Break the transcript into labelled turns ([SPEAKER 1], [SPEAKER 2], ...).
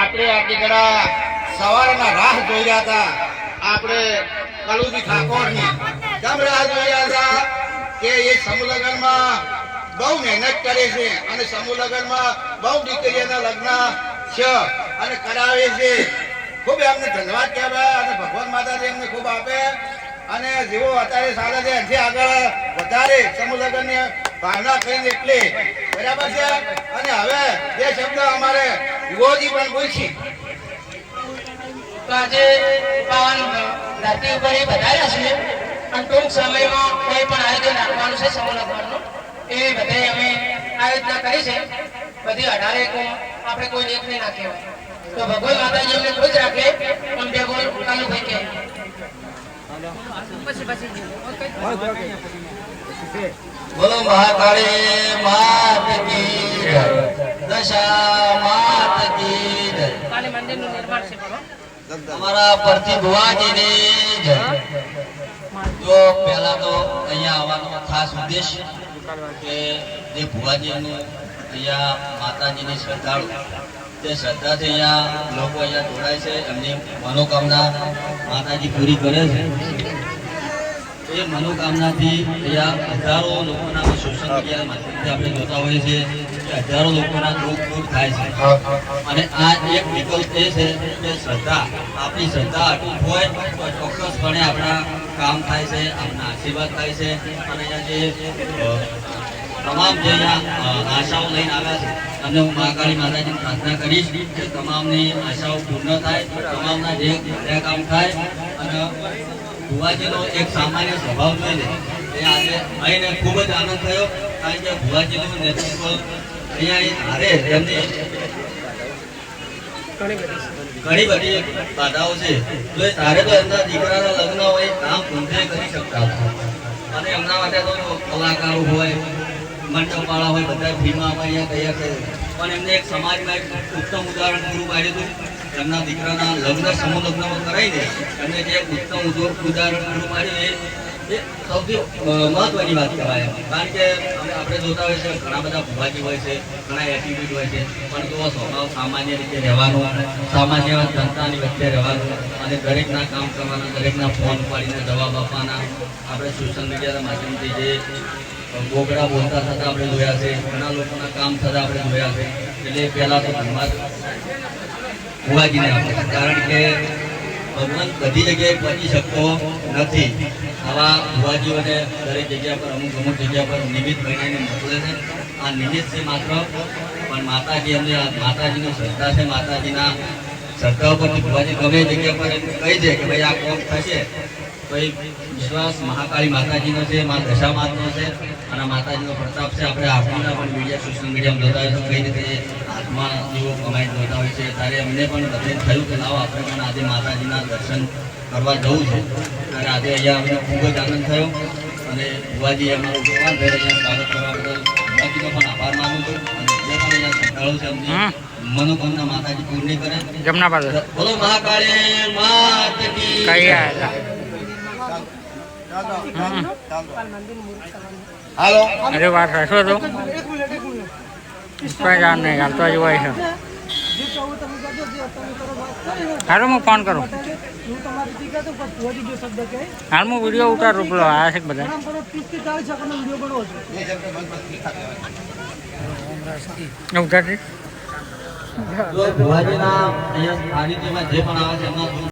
[SPEAKER 1] આપણે આપણી સવારના રાહ જોઈ રહ્યા હતા આપણે કલુજી ઠાકોરની કેમ રાહ જોઈ રહ્યા હતા કે એ સમૂહ લગ્નમાં બહુ મહેનત કરે છે અને સમૂહ લગ્નમાં બહુ દીકરીઓના લગ્ન છે અને કરાવે છે ખૂબ એમને ધન્યવાદ કહેવાય અને ભગવાન માતાજી એમને ખૂબ આપે અને જેવો અત્યારે સારા છે એનાથી આગળ વધારે સમૂહ લગ્નની ભાવના કરીને એટલે બરાબર છે અને હવે બે શબ્દ અમારે યુવજી પણ બોલશી
[SPEAKER 2] તો આજે પાવન ધરતી ઉપર એ વધાર્યા છે અને ટૂંક સમયમાં કોઈ પણ આયોજન રાખવાનું છે સમૂહ લગ્નનું એ બધે અમે આયોજન કરી છે બધી 18 આપણે કોઈ એક નહીં નાખીએ તો ભગવાન માતાજી અમને ખુશ રાખે પણ બે બોલ કાલુભાઈ કે
[SPEAKER 3] બોલો મહાકાળી માત કી જય દશા માત કી જય
[SPEAKER 2] કાલી મંદિરનું નિર્માણ છે બોલો
[SPEAKER 3] અમારા પરથી ભુવાજીની જય જો પહેલા તો અહીંયા આવવાનો ખાસ ઉદ્દેશ કે જે ભુવાજીનું અહીંયા માતાજીની શ્રદ્ધાળુ તે શ્રદ્ધાથી અહીંયા લોકો અહીંયા જોડાય છે એમની મનોકામના માતાજી પૂરી કરે છે એ મનોકામનાથી અહીંયા હજારો લોકોના સોશિયલ મીડિયા માધ્યમથી આપણે જોતા હોઈએ છીએ કે હજારો લોકોના દુઃખ દૂર થાય છે અને આ એક વિકલ્પ એ છે કે શ્રદ્ધા આપણી શ્રદ્ધા અટૂટ હોય તો ચોક્કસપણે આપણા કામ થાય છે આપણા આશીર્વાદ થાય છે અને અહીંયા જે તમામ જે અહીંયા આશાઓ લઈને આવ્યા છે અને હું મહાકાળી માતાજીની પ્રાર્થના કરીશ કે તમામની આશાઓ પૂર્ણ થાય તમામના જે કામ થાય અને ભુવાજીનો એક સામાન્ય સ્વભાવ જોઈને એ આજે આવીને ખૂબ જ આનંદ થયો કારણ કે ભુવાજીનું નેતૃત્વ અહીંયા હારે એમની ઘણી બધી બાધાઓ છે તો એ તારે તો એમના દીકરાના લગ્ન હોય કામ પૂંજે કરી શકતા હતા અને એમના માટે તો કલાકારો હોય મંડપવાળા હોય બધા ફ્રીમાં અહીંયા તૈયાર કરે પણ એમને એક સમાજમાં એક ઉત્તમ ઉદાહરણ પૂરું પાડ્યું હતું એમના દીકરાના લગ્ન સમૂહ લગ્નમાં કરાવીને એમને જે ઉત્તમ ઉદાહરણ પૂરું પાડ્યું એ સૌથી મહત્વની વાત કહેવાય કારણ કે આપણે જોતા હોય છે ઘણા બધા ભુવાજી હોય છે ઘણા એટીટ્યુડ હોય છે પણ તો સ્વભાવ સામાન્ય રીતે રહેવાનો સામાન્ય જનતાની વચ્ચે રહેવાનું અને દરેકના કામ કરવાના દરેકના ફોન ઉપાડીને જવાબ આપવાના આપણે સોશિયલ મીડિયાના માધ્યમથી જે ગોગડા બોલતા થતા આપણે જોયા છે ઘણા લોકોના કામ થતા આપણે જોયા છે એટલે પહેલાં તો ધન્યવાદ ભુવાજીને આપે કારણ કે ભગવાન બધી જગ્યાએ પહોંચી શકતો નથી આવા ભુવાજીઓને દરેક જગ્યા પર અમુક જગ્યા પર નિમિત્ત બનીને મોકલે છે આ નિમિત્ત છે માત્ર પણ માતાજી એમને માતાજીની શ્રદ્ધા છે માતાજીના શ્રદ્ધા ઉપરથી ભુવાજી ગમે જગ્યા પર એમ કહી છે કે ભાઈ આ કોમ થશે તો એ વિશ્વાસ મહાકાળી માતાજીનો છે મા દશામાતનો છે અને માતાજીનો પ્રતાપ છે આપણે આપણીના પણ મીડિયા સોશિયલ મીડિયામાં જોતા હોય તો કઈ રીતે હાથમાં જેવો કમાઈ જોતા હોય છે ત્યારે અમને પણ બધે થયું કે લાવો આપણે પણ આજે માતાજીના દર્શન કરવા જવું છે અને આજે અહીંયા અમને ખૂબ જ આનંદ થયો અને ભુવાજી અમારું ભગવાન ભાઈ અહીંયા સ્વાગત કરવા બદલ ભુવાજીનો પણ આભાર માનું છું અને જે પણ અહીંયા શ્રદ્ધાળુ છે અમને મનોકામના માતાજી પૂર્ણ કરે
[SPEAKER 4] જમના પાસે
[SPEAKER 3] બોલો મહાકાળી માત કી જય
[SPEAKER 1] હાલો
[SPEAKER 4] અરે વાત હશો તો જાણ નહીં હાલ તો હજુ હોય છે હાલો હું ફોન કરું હાલ હું વિડીયો ઉતારું પેલો આવ્યા છે બધા ઉતારતી
[SPEAKER 3] ભુવાજીના અહીંયા સ્થાનિક જે પણ આવે છે એમના